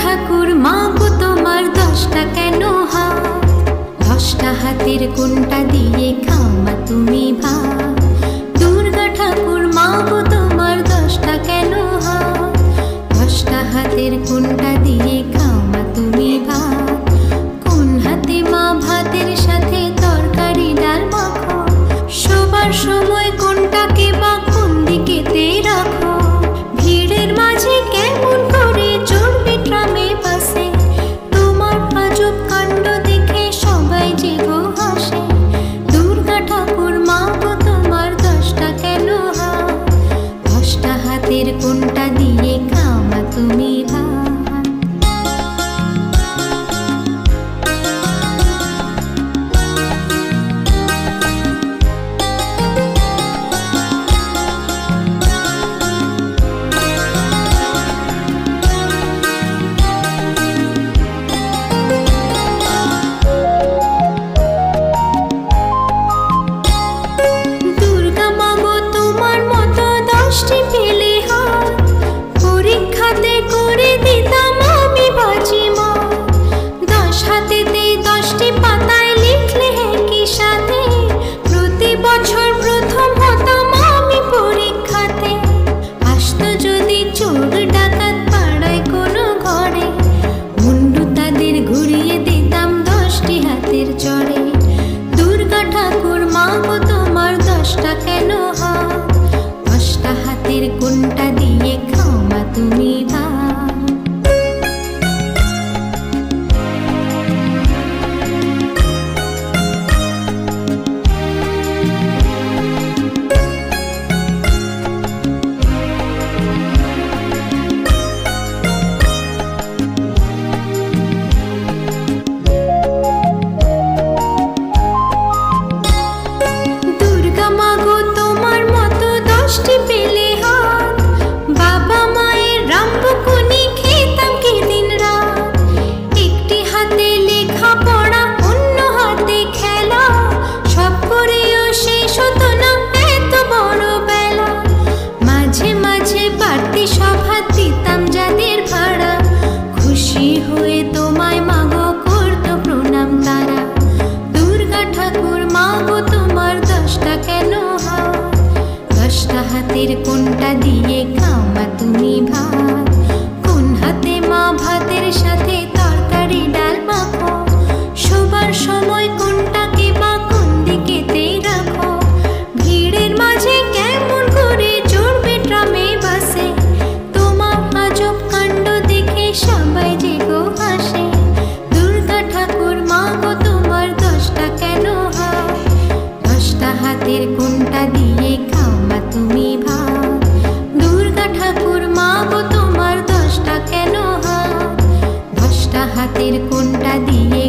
ঠাকুর মা গো তোমার 10টা কেন হাত? 10টা হাতের কোনটা দিয়ে খাও মা তুমি ভাত? দুর্গা ঠাকুর মা গো তোমার 10টা কেন হাত? 10টা হাতের কোনটা দিয়ে খাও মা তুমি ভাত? কোন হাতে মা ভাতের সাথে তরকারি ডাল মাখো? শোবার সময় কোনটাকে বা কোন দিকেতে রাখো? ভিড়ের মাঝে কেমন করে চড়বে ট্রামে বাসে? তোমার আজব কাণ্ড দেখে সবাই যে গো হাসে। দুর্গা ঠাকুর মা গো তোমার 10টা কেন হাত? 10টা হাতের কোনটা দিয়ে খাও মা তুমি ভাত? দুর্গা মা গো তোমার মতো 10টি পেলে হাত, পরীক্ষাতে করে দিতাম আমি বাজিমাত। 10 হাতেতে 10টি পাতায় লিখলে একই সাথে, প্রতি বছর প্রথম হতাম আমি পরীক্ষাতে। আসতো যদি চোর ডাকাত পাড়ায় কোনো ঘরে, মুন্ডু তাদের ঘুরিয়ে দিতাম 10টি হাতের চড়ে। দুর্গা ঠাকুর মা গো তোমার 10টা কেন হাত? 10টা হাতের কোনটা দিয়ে খাও মা তুমি ভাত? দুর্গা মা গো তোমার মতো 10টি পেলে হাত, বাবা মায়ের রামবকুনি খেতাম কি দিন রাত। একটি হাতে লেখা পড়া, অন্য হাতে খেলা, সব করেও শেষ হতো না এত বড় বেলা। মাঝে মাঝে বাড়তি সব হাত দিতাম যাদের ভাড়া, খুশি হয়ে তোমায় মা গো করতো প্রণাম তারা। দুর্গা ঠাকুর মা গো তোমার 10টা কেন হাত? 10টা হাতের কোনটা দিয়ে খাও মা তুমি ভাত? কোন হাতে মা ভাতের সাথে তরকারি ডাল মাখো? শোবার সময় কোনটাকে বা কোন দিকেতে রাখো? ভিড়ের মাঝে কেমন করে চড়বে ট্রামে বাসে? তোমার আজব কাণ্ড দেখে সবাই যে গো হাসে। দুর্গা ঠাকুর মা গো তোমার 10টা কেন হাত? 10টা হাতের কোনটা দিয়ে খাও মা তুমি ভাত? দুর্গা ঠাকুর মা গো তোমার 10টা কেন হাত? 10টা হাতের কোনটা দিয়ে